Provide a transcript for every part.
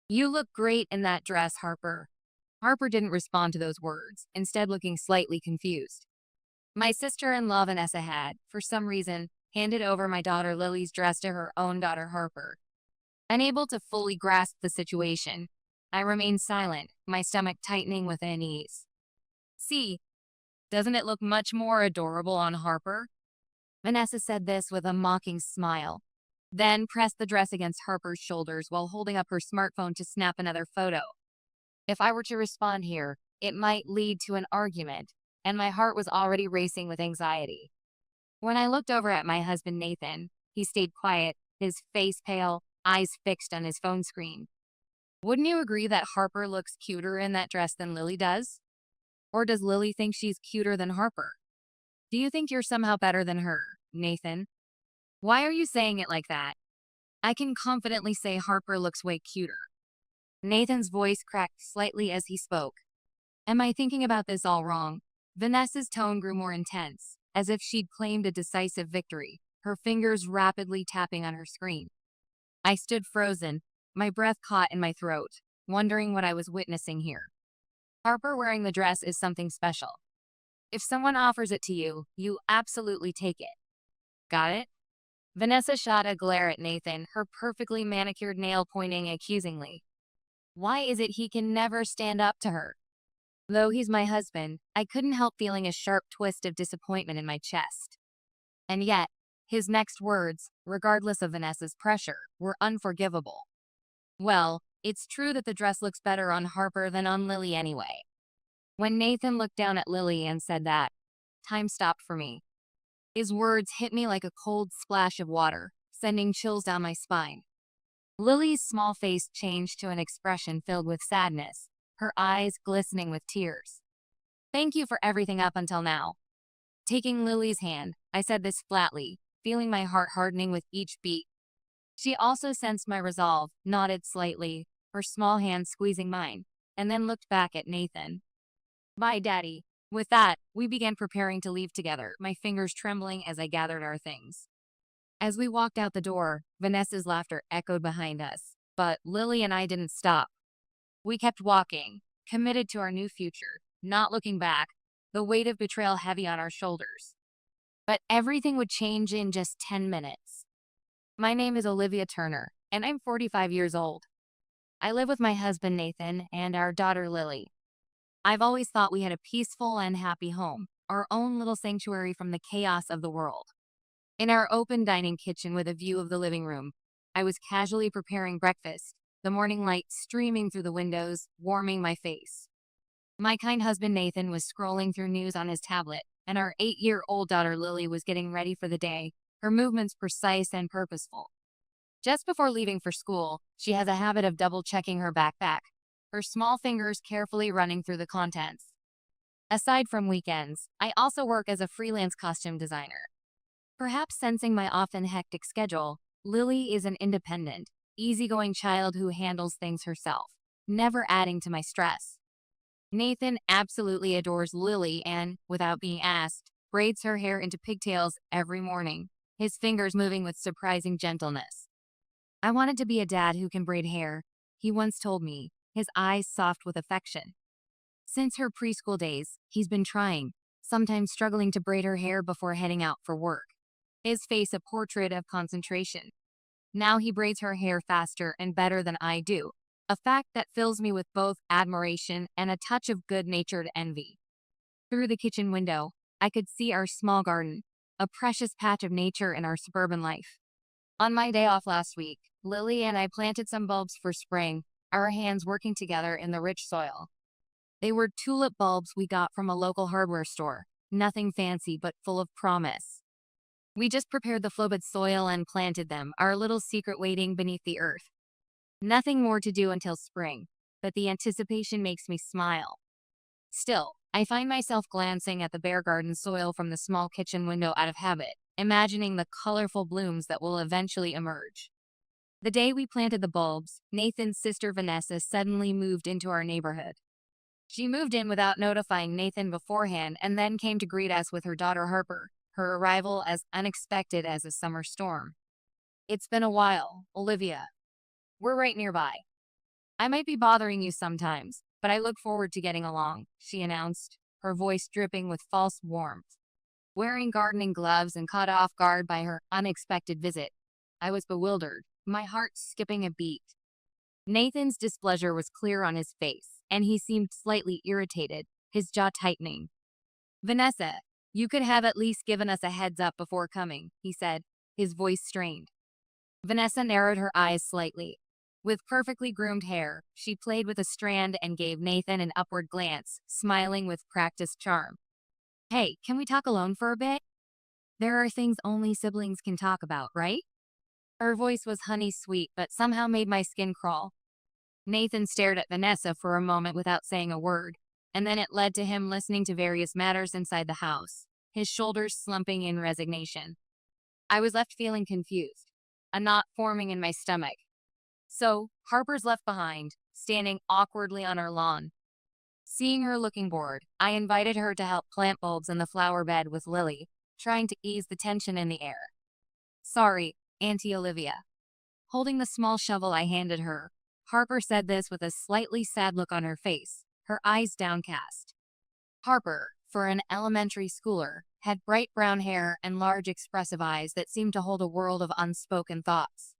You look great in that dress, Harper. Harper didn't respond to those words, instead looking slightly confused. My sister-in-law Vanessa had, for some reason, handed over my daughter Lily's dress to her own daughter Harper. Unable to fully grasp the situation, I remained silent, my stomach tightening with unease. See, doesn't it look much more adorable on Harper? Vanessa said this with a mocking smile, then pressed the dress against Harper's shoulders while holding up her smartphone to snap another photo. If I were to respond here, it might lead to an argument, and my heart was already racing with anxiety. When I looked over at my husband Nathan, he stayed quiet, his face pale, eyes fixed on his phone screen. Wouldn't you agree that Harper looks cuter in that dress than Lily does? Or does Lily think she's cuter than Harper? Do you think you're somehow better than her, Nathan? Why are you saying it like that? I can confidently say Harper looks way cuter. Nathan's voice cracked slightly as he spoke. Am I thinking about this all wrong? Vanessa's tone grew more intense, as if she'd claimed a decisive victory, her fingers rapidly tapping on her screen. I stood frozen, my breath caught in my throat, wondering what I was witnessing here. Harper wearing the dress is something special. If someone offers it to you, you absolutely take it. Got it? Vanessa shot a glare at Nathan, her perfectly manicured nail pointing accusingly. Why is it he can never stand up to her? Though he's my husband, I couldn't help feeling a sharp twist of disappointment in my chest. And yet, his next words, regardless of Vanessa's pressure, were unforgivable. Well, it's true that the dress looks better on Harper than on Lily anyway. When Nathan looked down at Lily and said that, time stopped for me. His words hit me like a cold splash of water, sending chills down my spine. Lily's small face changed to an expression filled with sadness, her eyes glistening with tears. Thank you for everything up until now. Taking Lily's hand, I said this flatly, feeling my heart hardening with each beat. She also sensed my resolve, nodded slightly, her small hand squeezing mine, and then looked back at Nathan. Bye, Daddy. With that, we began preparing to leave together, my fingers trembling as I gathered our things. As we walked out the door, Vanessa's laughter echoed behind us, but Lily and I didn't stop. We kept walking, committed to our new future, not looking back, the weight of betrayal heavy on our shoulders. But everything would change in just 10 minutes. My name is Olivia Turner, and I'm 45 years old. I live with my husband Nathan and our daughter Lily. I've always thought we had a peaceful and happy home, our own little sanctuary from the chaos of the world. In our open dining kitchen with a view of the living room, I was casually preparing breakfast, the morning light streaming through the windows, warming my face. My kind husband Nathan was scrolling through news on his tablet, and our 8-year-old daughter Lily was getting ready for the day, her movements precise and purposeful. Just before leaving for school, she has a habit of double-checking her backpack, her small fingers carefully running through the contents. Aside from weekends, I also work as a freelance costume designer. Perhaps sensing my often hectic schedule, Lily is an independent, easygoing child who handles things herself, never adding to my stress. Nathan absolutely adores Lily and, without being asked, braids her hair into pigtails every morning, his fingers moving with surprising gentleness. I wanted to be a dad who can braid hair, he once told me, his eyes soft with affection. Since her preschool days, he's been trying, sometimes struggling to braid her hair before heading out for work, his face a portrait of concentration. Now he braids her hair faster and better than I do, a fact that fills me with both admiration and a touch of good-natured envy. Through the kitchen window, I could see our small garden, a precious patch of nature in our suburban life. On my day off last week, Lily and I planted some bulbs for spring, our hands working together in the rich soil. They were tulip bulbs we got from a local hardware store, nothing fancy but full of promise. We just prepared the flowbed soil and planted them, our little secret waiting beneath the earth. Nothing more to do until spring, but the anticipation makes me smile. Still, I find myself glancing at the bare garden soil from the small kitchen window out of habit, imagining the colorful blooms that will eventually emerge. The day we planted the bulbs, Nathan's sister Vanessa suddenly moved into our neighborhood. She moved in without notifying Nathan beforehand and then came to greet us with her daughter Harper, her arrival as unexpected as a summer storm. It's been a while, Olivia. We're right nearby. I might be bothering you sometimes, but I look forward to getting along, she announced, her voice dripping with false warmth. Wearing gardening gloves and caught off guard by her unexpected visit, I was bewildered, my heart skipping a beat. Nathan's displeasure was clear on his face, and he seemed slightly irritated, his jaw tightening. Vanessa, you could have at least given us a heads up before coming, he said, his voice strained. Vanessa narrowed her eyes slightly. With perfectly groomed hair, she played with a strand and gave Nathan an upward glance, smiling with practiced charm. Hey, can we talk alone for a bit? There are things only siblings can talk about, right? Her voice was honey sweet, but somehow made my skin crawl. Nathan stared at Vanessa for a moment without saying a word, and then it led to him listening to various matters inside the house, his shoulders slumping in resignation. I was left feeling confused, a knot forming in my stomach. So, Harper's left behind, standing awkwardly on our lawn. Seeing her looking bored, I invited her to help plant bulbs in the flower bed with Lily, trying to ease the tension in the air. Sorry, Auntie Olivia. Holding the small shovel I handed her, Harper said this with a slightly sad look on her face, her eyes downcast. Harper, for an elementary schooler, had bright brown hair and large expressive eyes that seemed to hold a world of unspoken thoughts.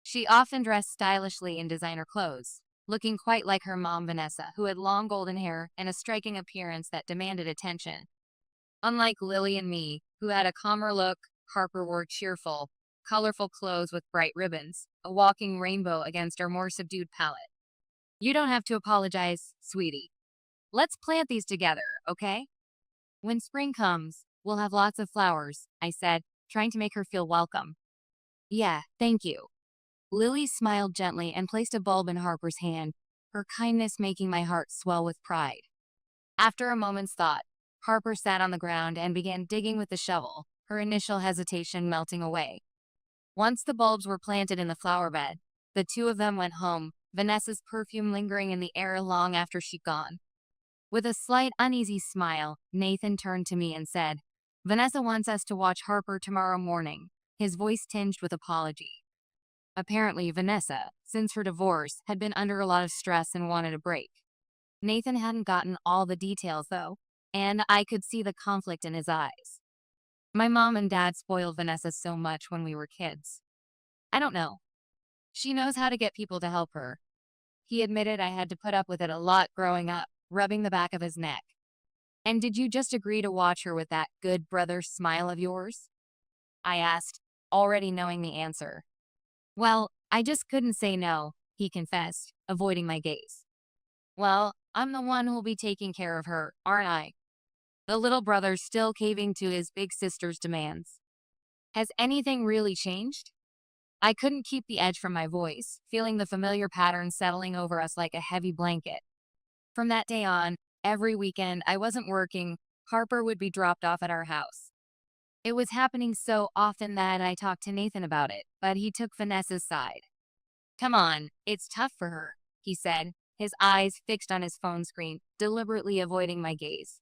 She often dressed stylishly in designer clothes, looking quite like her mom Vanessa, who had long golden hair and a striking appearance that demanded attention. Unlike Lily and me, who had a calmer look, Harper wore cheerful, colorful clothes with bright ribbons, a walking rainbow against our more subdued palette. You don't have to apologize, sweetie. Let's plant these together, okay? When spring comes, we'll have lots of flowers, I said, trying to make her feel welcome. Yeah, thank you. Lily smiled gently and placed a bulb in Harper's hand, her kindness making my heart swell with pride. After a moment's thought, Harper sat on the ground and began digging with the shovel, her initial hesitation melting away. Once the bulbs were planted in the flower bed, the two of them went home, Vanessa's perfume lingering in the air long after she'd gone. With a slight uneasy smile, Nathan turned to me and said, Vanessa wants us to watch Harper tomorrow morning, his voice tinged with apology. Apparently, Vanessa, since her divorce, had been under a lot of stress and wanted a break. Nathan hadn't gotten all the details, though, and I could see the conflict in his eyes. My mom and dad spoiled Vanessa so much when we were kids. I don't know. She knows how to get people to help her. He admitted I had to put up with it a lot growing up, rubbing the back of his neck. And did you just agree to watch her with that good brother smile of yours? I asked, already knowing the answer. Well, I just couldn't say no, he confessed, avoiding my gaze. Well, I'm the one who'll be taking care of her, aren't I? The little brother's still caving to his big sister's demands. Has anything really changed? I couldn't keep the edge from my voice, feeling the familiar pattern settling over us like a heavy blanket. From that day on, every weekend I wasn't working, Harper would be dropped off at our house. It was happening so often that I talked to Nathan about it, but he took Vanessa's side. Come on, it's tough for her, he said, his eyes fixed on his phone screen, deliberately avoiding my gaze.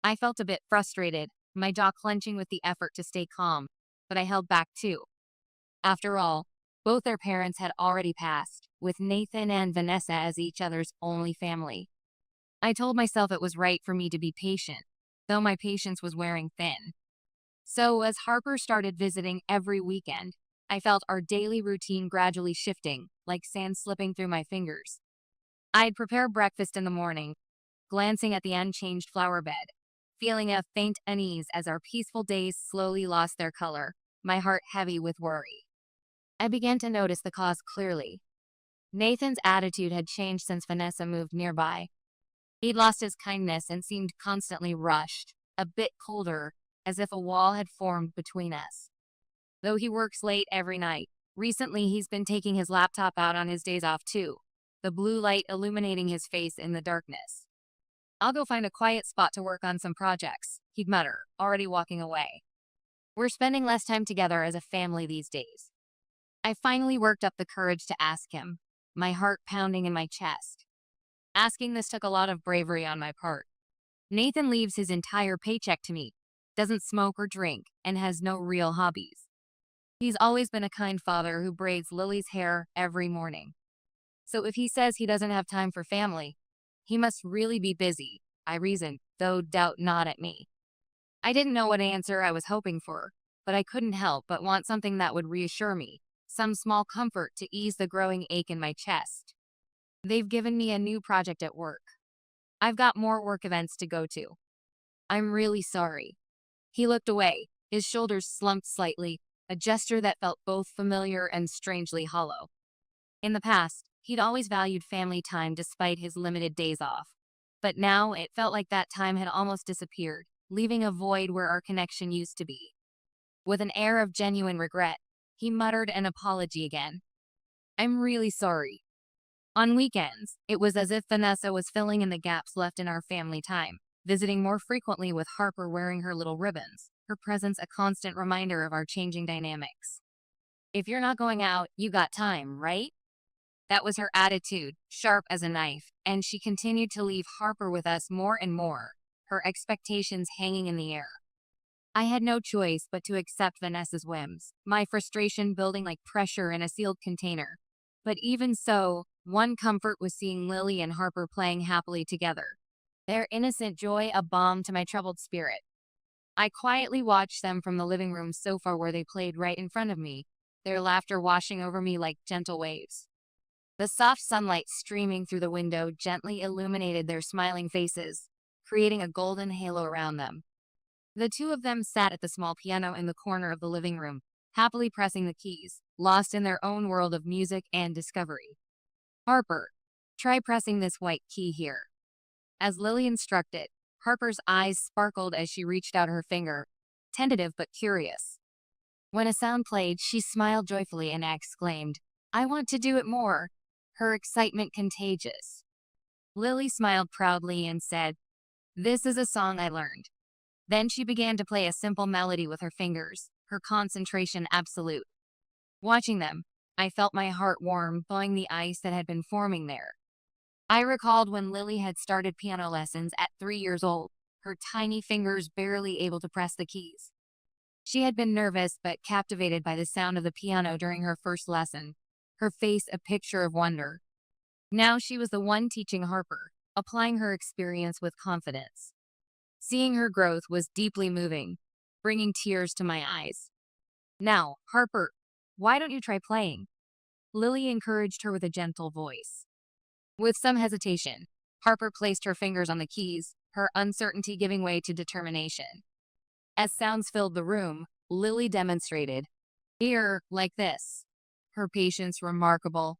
I felt a bit frustrated, my jaw clenching with the effort to stay calm, but I held back too. After all, both their parents had already passed, with Nathan and Vanessa as each other's only family. I told myself it was right for me to be patient, though my patience was wearing thin. So as Harper started visiting every weekend, I felt our daily routine gradually shifting, like sand slipping through my fingers. I'd prepare breakfast in the morning, glancing at the unchanged flower bed, feeling a faint unease as our peaceful days slowly lost their color, my heart heavy with worry. I began to notice the cause clearly. Nathan's attitude had changed since Vanessa moved nearby. He'd lost his kindness and seemed constantly rushed, a bit colder, as if a wall had formed between us. Though he works late every night, recently he's been taking his laptop out on his days off too, the blue light illuminating his face in the darkness. I'll go find a quiet spot to work on some projects, he'd mutter, already walking away. We're spending less time together as a family these days. I finally worked up the courage to ask him, my heart pounding in my chest. Asking this took a lot of bravery on my part. Nathan leaves his entire paycheck to me, doesn't smoke or drink, and has no real hobbies. He's always been a kind father who braids Lily's hair every morning. So if he says he doesn't have time for family, he must really be busy, I reasoned, though doubt not at me. I didn't know what answer I was hoping for, but I couldn't help but want something that would reassure me, some small comfort to ease the growing ache in my chest. They've given me a new project at work. I've got more work events to go to. I'm really sorry. He looked away, his shoulders slumped slightly, a gesture that felt both familiar and strangely hollow. In the past, he'd always valued family time despite his limited days off. But now it felt like that time had almost disappeared, leaving a void where our connection used to be. With an air of genuine regret, he muttered an apology again. I'm really sorry. On weekends, it was as if Vanessa was filling in the gaps left in our family time, visiting more frequently with Harper wearing her little ribbons, her presence a constant reminder of our changing dynamics. If you're not going out, you got time, right? That was her attitude, sharp as a knife, and she continued to leave Harper with us more and more, her expectations hanging in the air. I had no choice but to accept Vanessa's whims, my frustration building like pressure in a sealed container. But even so, one comfort was seeing Lily and Harper playing happily together, their innocent joy a balm to my troubled spirit. I quietly watched them from the living room sofa where they played right in front of me, their laughter washing over me like gentle waves. The soft sunlight streaming through the window gently illuminated their smiling faces, creating a golden halo around them. The two of them sat at the small piano in the corner of the living room, happily pressing the keys, lost in their own world of music and discovery. Harper, try pressing this white key here. As Lily instructed, Harper's eyes sparkled as she reached out her finger, tentative but curious. When a sound played, she smiled joyfully and exclaimed, I want to do it more, her excitement contagious. Lily smiled proudly and said, This is a song I learned. Then she began to play a simple melody with her fingers, her concentration absolute. Watching them, I felt my heart warm, thawing the ice that had been forming there. I recalled when Lily had started piano lessons at 3 years old, her tiny fingers barely able to press the keys. She had been nervous but captivated by the sound of the piano during her first lesson, her face a picture of wonder. Now she was the one teaching Harper, applying her experience with confidence. Seeing her growth was deeply moving, bringing tears to my eyes. Now, Harper, why don't you try playing? Lily encouraged her with a gentle voice. With some hesitation, Harper placed her fingers on the keys, her uncertainty giving way to determination. As sounds filled the room, Lily demonstrated, Here, like this. Her patience remarkable.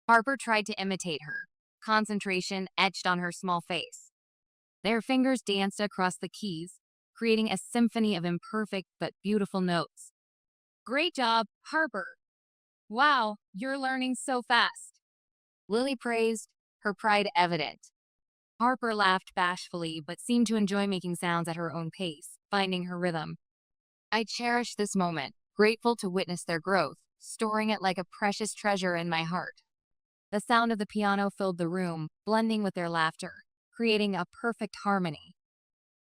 Harper tried to imitate her, concentration etched on her small face. Their fingers danced across the keys, creating a symphony of imperfect but beautiful notes. Great job, Harper. Wow, you're learning so fast. Lily praised, her pride evident. Harper laughed bashfully but seemed to enjoy making sounds at her own pace, finding her rhythm. I cherished this moment, grateful to witness their growth, storing it like a precious treasure in my heart. The sound of the piano filled the room, blending with their laughter, creating a perfect harmony.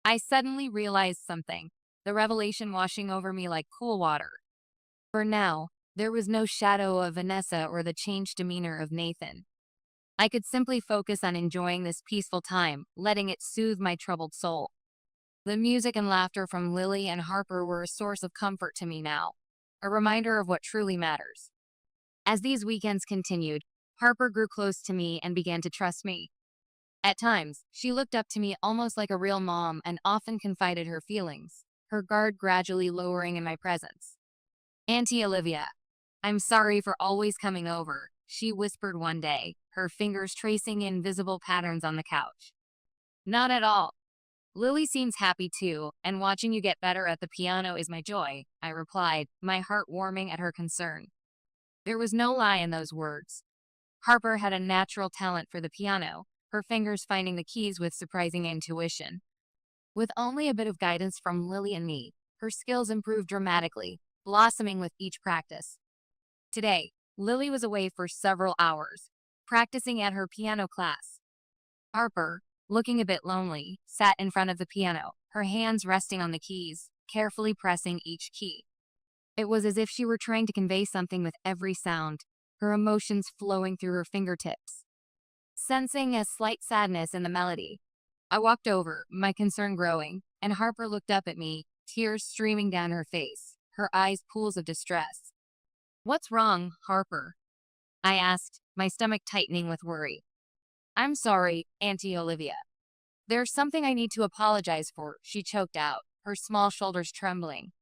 I suddenly realized something, the revelation washing over me like cool water. For now, there was no shadow of Vanessa or the changed demeanor of Nathan. I could simply focus on enjoying this peaceful time, letting it soothe my troubled soul. The music and laughter from Lily and Harper were a source of comfort to me now, a reminder of what truly matters. As these weekends continued, Harper grew close to me and began to trust me. At times, she looked up to me almost like a real mom and often confided her feelings, her guard gradually lowering in my presence. Auntie Olivia, I'm sorry for always coming over, she whispered one day, her fingers tracing invisible patterns on the couch. Not at all. Lily seems happy too, and watching you get better at the piano is my joy, I replied, my heart warming at her concern. There was no lie in those words. Harper had a natural talent for the piano, her fingers finding the keys with surprising intuition. With only a bit of guidance from Lily and me, her skills improved dramatically, blossoming with each practice. Today, Lily was away for several hours, practicing at her piano class. Harper, looking a bit lonely, sat in front of the piano, her hands resting on the keys, carefully pressing each key. It was as if she were trying to convey something with every sound, her emotions flowing through her fingertips. Sensing a slight sadness in the melody, I walked over, my concern growing, and Harper looked up at me, tears streaming down her face, her eyes pools of distress. "What's wrong, Harper?" I asked, my stomach tightening with worry. "I'm sorry, Auntie Olivia. There's something I need to apologize for," she choked out, her small shoulders trembling.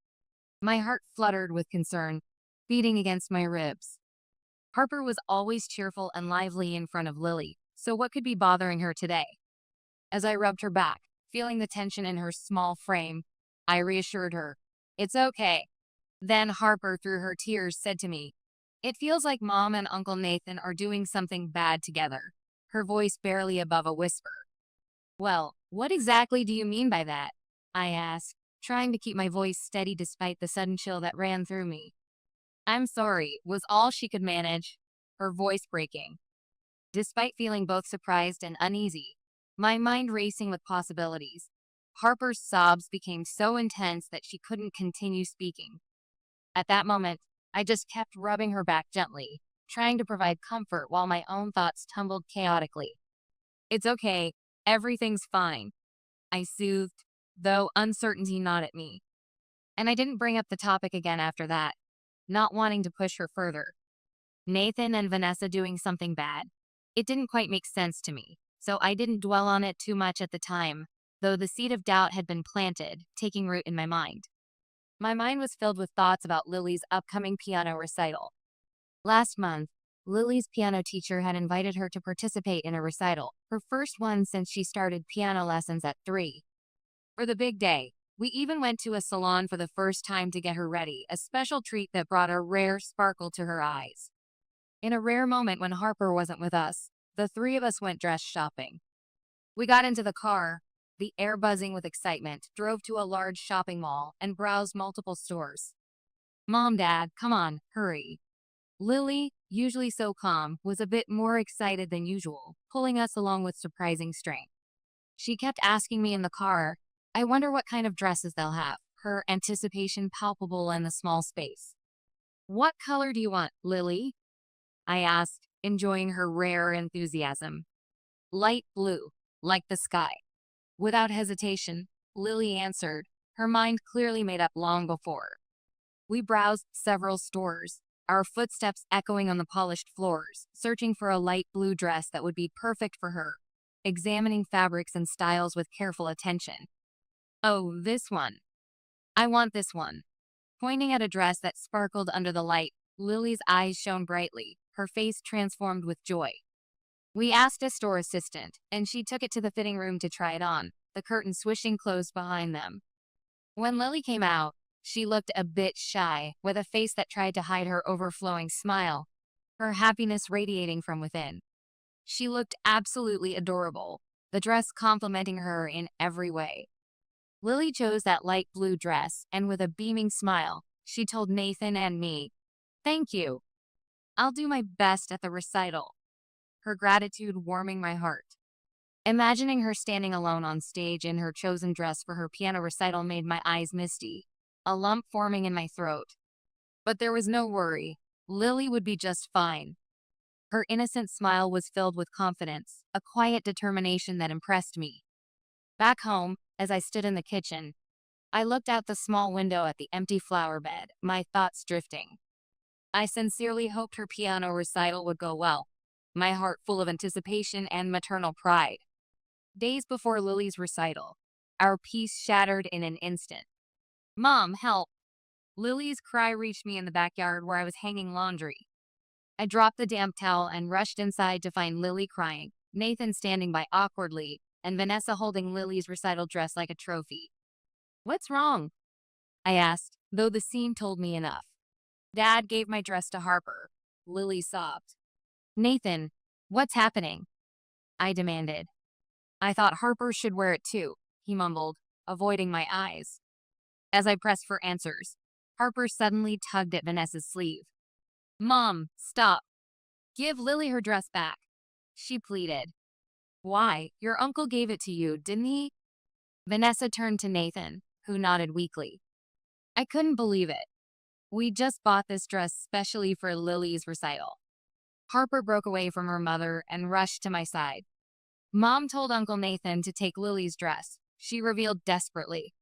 My heart fluttered with concern, beating against my ribs. Harper was always cheerful and lively in front of Lily, so what could be bothering her today? As I rubbed her back, feeling the tension in her small frame, I reassured her, "It's okay." Then Harper, through her tears, said to me, "It feels like Mom and Uncle Nathan are doing something bad together," her voice barely above a whisper. "Well, what exactly do you mean by that?" I asked, trying to keep my voice steady despite the sudden chill that ran through me. "I'm sorry," was all she could manage, her voice breaking. Despite feeling both surprised and uneasy, my mind racing with possibilities, Harper's sobs became so intense that she couldn't continue speaking. At that moment, I just kept rubbing her back gently, trying to provide comfort while my own thoughts tumbled chaotically. "It's okay, everything's fine," I soothed, though uncertainty gnawed at me. And I didn't bring up the topic again after that, not wanting to push her further. Nathan and Vanessa doing something bad. It didn't quite make sense to me, so I didn't dwell on it too much at the time, though the seed of doubt had been planted, taking root in my mind. My mind was filled with thoughts about Lily's upcoming piano recital. Last month, Lily's piano teacher had invited her to participate in a recital, her first one since she started piano lessons at 3. For the big day, we even went to a salon for the first time to get her ready, a special treat that brought a rare sparkle to her eyes. In a rare moment when Harper wasn't with us, the three of us went dress shopping. We got into the car, the air buzzing with excitement, drove to a large shopping mall, and browsed multiple stores. "Mom, Dad, come on, hurry." Lily, usually so calm, was a bit more excited than usual, pulling us along with surprising strength. She kept asking me in the car, "I wonder what kind of dresses they'll have," her anticipation palpable in the small space. "What color do you want, Lily?" I asked, enjoying her rare enthusiasm. "Light blue, like the sky." Without hesitation, Lily answered, her mind clearly made up long before. We browsed several stores, our footsteps echoing on the polished floors, searching for a light blue dress that would be perfect for her, examining fabrics and styles with careful attention. "Oh, this one. I want this one." Pointing at a dress that sparkled under the light, Lily's eyes shone brightly, her face transformed with joy. We asked a store assistant, and she took it to the fitting room to try it on, the curtain swishing closed behind them. When Lily came out, she looked a bit shy, with a face that tried to hide her overflowing smile, her happiness radiating from within. She looked absolutely adorable, the dress complimenting her in every way. Lily chose that light blue dress, and with a beaming smile, she told Nathan and me, "Thank you. I'll do my best at the recital," her gratitude warming my heart. Imagining her standing alone on stage in her chosen dress for her piano recital made my eyes misty, a lump forming in my throat. But there was no worry. Lily would be just fine. Her innocent smile was filled with confidence, a quiet determination that impressed me. Back home, as I stood in the kitchen, I looked out the small window at the empty flower bed, my thoughts drifting. I sincerely hoped her piano recital would go well, my heart full of anticipation and maternal pride. Days before Lily's recital, our peace shattered in an instant. "Mom, help!" Lily's cry reached me in the backyard where I was hanging laundry. I dropped the damp towel and rushed inside to find Lily crying, Nathan standing by awkwardly, and Vanessa holding Lily's recital dress like a trophy. "What's wrong?" I asked, though the scene told me enough. "Dad gave my dress to Harper," Lily sobbed. "Nathan, what's happening?" I demanded. "I thought Harper should wear it too," he mumbled, avoiding my eyes. As I pressed for answers, Harper suddenly tugged at Vanessa's sleeve. "Mom, stop. Give Lily her dress back," she pleaded. "Why? Your uncle gave it to you, didn't he?" Vanessa turned to Nathan, who nodded weakly. I couldn't believe it. "We just bought this dress specially for Lily's recital." Harper broke away from her mother and rushed to my side. Mom told Uncle Nathan to take Lily's dress, she revealed desperately.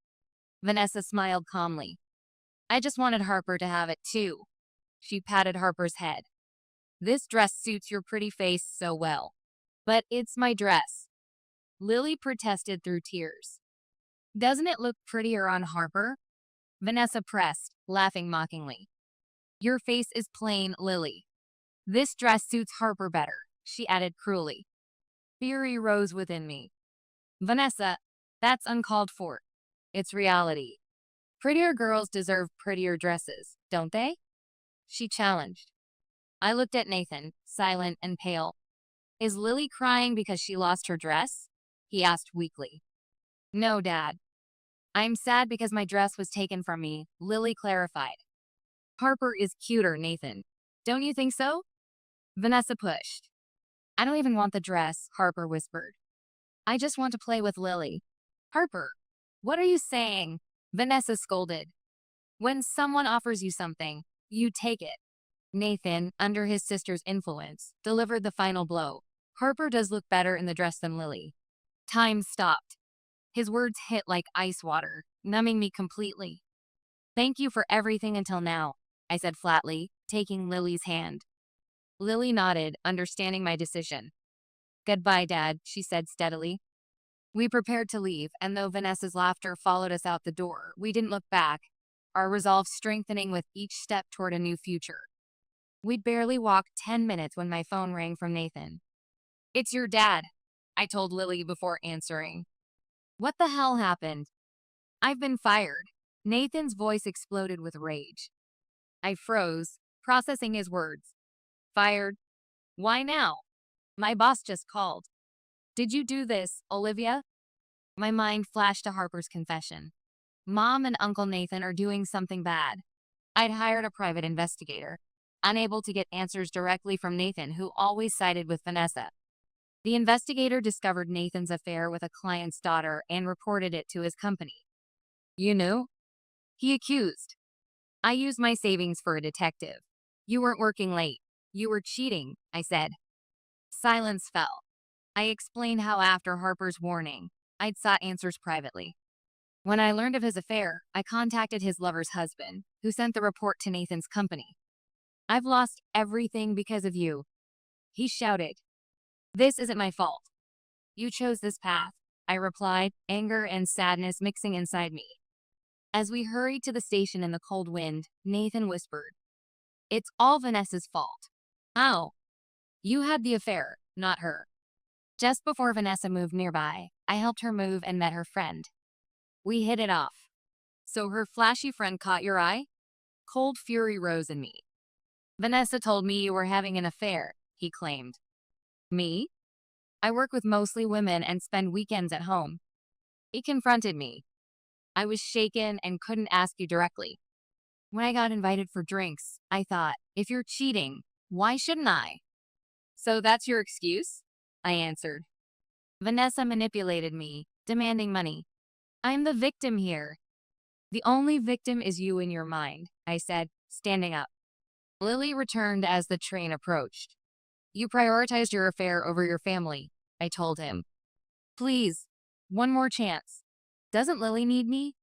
Vanessa smiled calmly. I just wanted Harper to have it too. She patted Harper's head. This dress suits your pretty face so well. But it's my dress. Lily protested through tears. Doesn't it look prettier on Harper? Vanessa pressed, laughing mockingly. Your face is plain, Lily. This dress suits Harper better, she added cruelly. Fury rose within me. Vanessa, that's uncalled for. It's reality. Prettier girls deserve prettier dresses, don't they? She challenged. I looked at Nathan, silent and pale. Is Lily crying because she lost her dress? He asked weakly. No, Dad. I'm sad because my dress was taken from me, Lily clarified. Harper is cuter, Nathan. Don't you think so? Vanessa pushed. I don't even want the dress, Harper whispered. I just want to play with Lily. Harper, what are you saying? Vanessa scolded. When someone offers you something, you take it. Nathan, under his sister's influence, delivered the final blow. Harper does look better in the dress than Lily. Time stopped. His words hit like ice water, numbing me completely. Thank you for everything until now, I said flatly, taking Lily's hand. Lily nodded, understanding my decision. Goodbye, Dad, she said steadily. We prepared to leave, and though Vanessa's laughter followed us out the door, we didn't look back, our resolve strengthening with each step toward a new future. We'd barely walked 10 minutes when my phone rang from Nathan. It's your dad, I told Lily before answering. What the hell happened? I've been fired. Nathan's voice exploded with rage. I froze, processing his words. Fired? Why now? My boss just called. Did you do this, Olivia? My mind flashed to Harper's confession. Mom and Uncle Nathan are doing something bad. I'd hired a private investigator, unable to get answers directly from Nathan, who always sided with Vanessa. The investigator discovered Nathan's affair with a client's daughter and reported it to his company. You knew? He accused. I used my savings for a detective. You weren't working late. You were cheating, I said. Silence fell. I explained how after Harper's warning, I'd sought answers privately. When I learned of his affair, I contacted his lover's husband, who sent the report to Nathan's company. I've lost everything because of you. He shouted. This isn't my fault. You chose this path, I replied, anger and sadness mixing inside me. As we hurried to the station in the cold wind, Nathan whispered, It's all Vanessa's fault. How? You had the affair, not her. Just before Vanessa moved nearby, I helped her move and met her friend. We hit it off. So her flashy friend caught your eye? Cold fury rose in me. Vanessa told me you were having an affair, he claimed. Me? I work with mostly women and spend weekends at home. He confronted me. I was shaken and couldn't ask you directly. When I got invited for drinks, I thought, if you're cheating, why shouldn't I? So that's your excuse? I answered. Vanessa manipulated me, demanding money. I'm the victim here. The only victim is you in your mind, I said, standing up. Lily returned as the train approached. You prioritized your affair over your family, I told him. Please, one more chance. Doesn't Lily need me?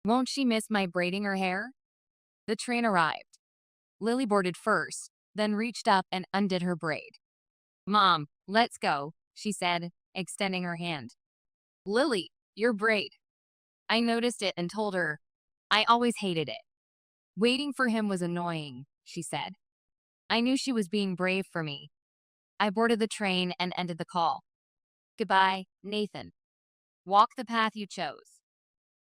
Won't she miss my braiding her hair? The train arrived. Lily boarded first, then reached up and undid her braid. Mom, let's go, she said, extending her hand. Lily, your braid. I noticed it and told her. I always hated it. Waiting for him was annoying, she said. I knew she was being brave for me. I boarded the train and ended the call. Goodbye, Nathan. Walk the path you chose.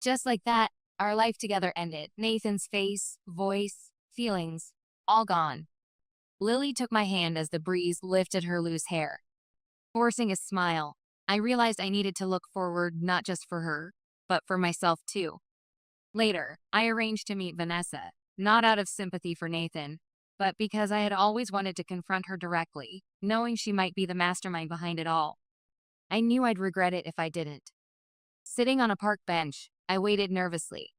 Just like that, our life together ended. Nathan's face, voice, feelings, all gone. Lily took my hand as the breeze lifted her loose hair. Forcing a smile, I realized I needed to look forward not just for her, but for myself too. Later, I arranged to meet Vanessa, not out of sympathy for Nathan, but because I had always wanted to confront her directly, knowing she might be the mastermind behind it all. I knew I'd regret it if I didn't. Sitting on a park bench, I waited nervously.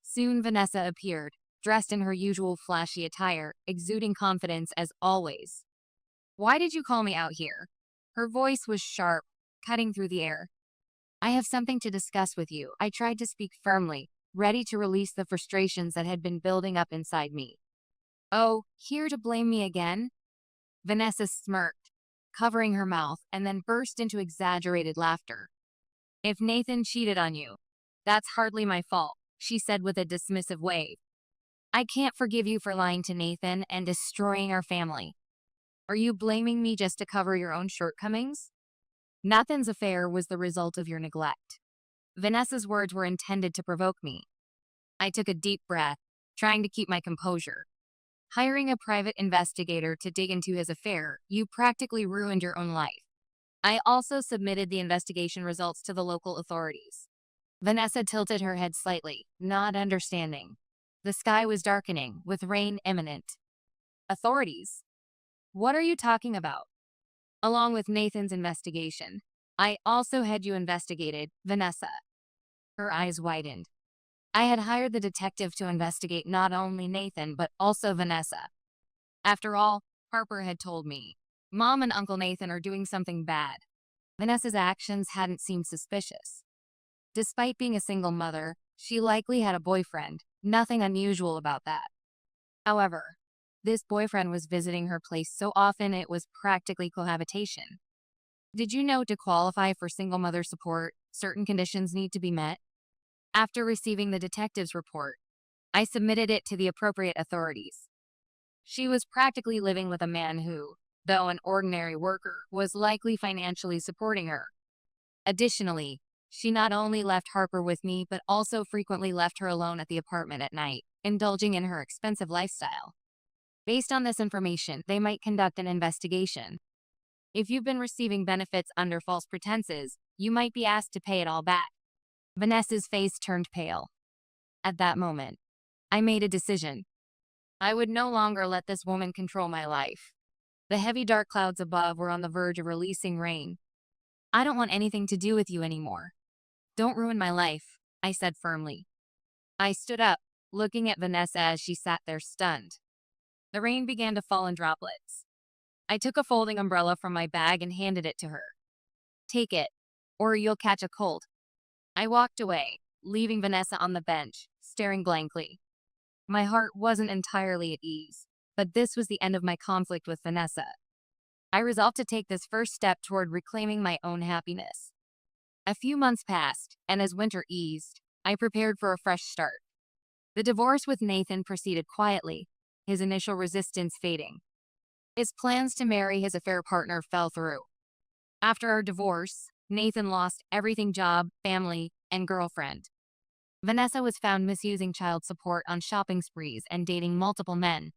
Soon Vanessa appeared, dressed in her usual flashy attire, exuding confidence as always. Why did you call me out here? Her voice was sharp, cutting through the air. I have something to discuss with you. I tried to speak firmly, ready to release the frustrations that had been building up inside me. Oh, here to blame me again? Vanessa smirked, covering her mouth, and then burst into exaggerated laughter. If Nathan cheated on you, that's hardly my fault, she said with a dismissive wave. I can't forgive you for lying to Nathan and destroying our family. Are you blaming me just to cover your own shortcomings? Nathan's affair was the result of your neglect. Vanessa's words were intended to provoke me. I took a deep breath, trying to keep my composure. Hiring a private investigator to dig into his affair, you practically ruined your own life. I also submitted the investigation results to the local authorities. Vanessa tilted her head slightly, not understanding. The sky was darkening, with rain imminent. Authorities? What are you talking about? Along with Nathan's investigation, I also had you investigated, Vanessa. Her eyes widened. I had hired the detective to investigate not only Nathan, but also Vanessa. After all, Harper had told me, Mom and Uncle Nathan are doing something bad. Vanessa's actions hadn't seemed suspicious. Despite being a single mother, she likely had a boyfriend, nothing unusual about that. However, this boyfriend was visiting her place so often it was practically cohabitation. Did you know to qualify for single mother support, certain conditions need to be met? After receiving the detective's report, I submitted it to the appropriate authorities. She was practically living with a man who, though an ordinary worker, was likely financially supporting her. Additionally, she not only left Harper with me but also frequently left her alone at the apartment at night, indulging in her expensive lifestyle. Based on this information, they might conduct an investigation. If you've been receiving benefits under false pretenses, you might be asked to pay it all back. Vanessa's face turned pale. At that moment, I made a decision. I would no longer let this woman control my life. The heavy dark clouds above were on the verge of releasing rain. I don't want anything to do with you anymore. Don't ruin my life, I said firmly. I stood up, looking at Vanessa as she sat there stunned. The rain began to fall in droplets. I took a folding umbrella from my bag and handed it to her. Take it, or you'll catch a cold. I walked away, leaving Vanessa on the bench, staring blankly. My heart wasn't entirely at ease, but this was the end of my conflict with Vanessa. I resolved to take this first step toward reclaiming my own happiness. A few months passed, and as winter eased, I prepared for a fresh start. The divorce with Nathan proceeded quietly, his initial resistance fading. His plans to marry his affair partner fell through. After our divorce, Nathan lost everything: job, family, and girlfriend. Vanessa was found misusing child support on shopping sprees and dating multiple men.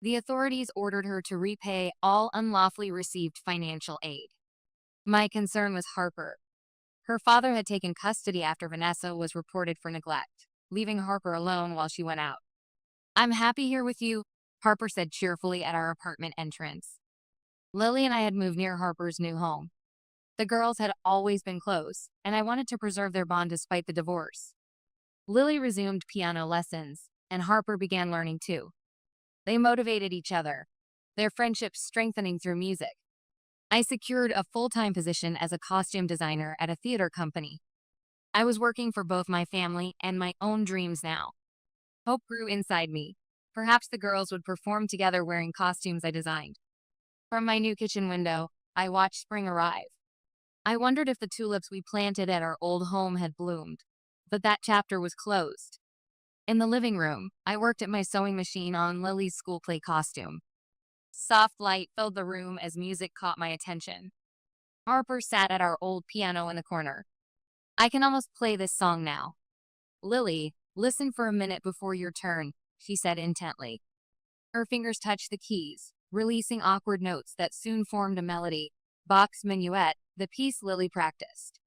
The authorities ordered her to repay all unlawfully received financial aid. My concern was Harper. Her father had taken custody after Vanessa was reported for neglect, leaving Harper alone while she went out. I'm happy here with you, Harper said cheerfully at our apartment entrance. Lily and I had moved near Harper's new home. The girls had always been close, and I wanted to preserve their bond despite the divorce. Lily resumed piano lessons, and Harper began learning too. They motivated each other, their friendship strengthening through music. I secured a full-time position as a costume designer at a theater company. I was working for both my family and my own dreams now. Hope grew inside me. Perhaps the girls would perform together wearing costumes I designed. From my new kitchen window, I watched spring arrive. I wondered if the tulips we planted at our old home had bloomed, but that chapter was closed. In the living room, I worked at my sewing machine on Lily's school play costume. Soft light filled the room as music caught my attention. Harper sat at our old piano in the corner. I can almost play this song now. Lily, listen for a minute before your turn, she said intently. Her fingers touched the keys, releasing awkward notes that soon formed a melody. Bach's Minuet, the piece Lily practiced.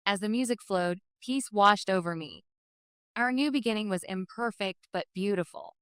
As the music flowed, peace washed over me. Our new beginning was imperfect but beautiful.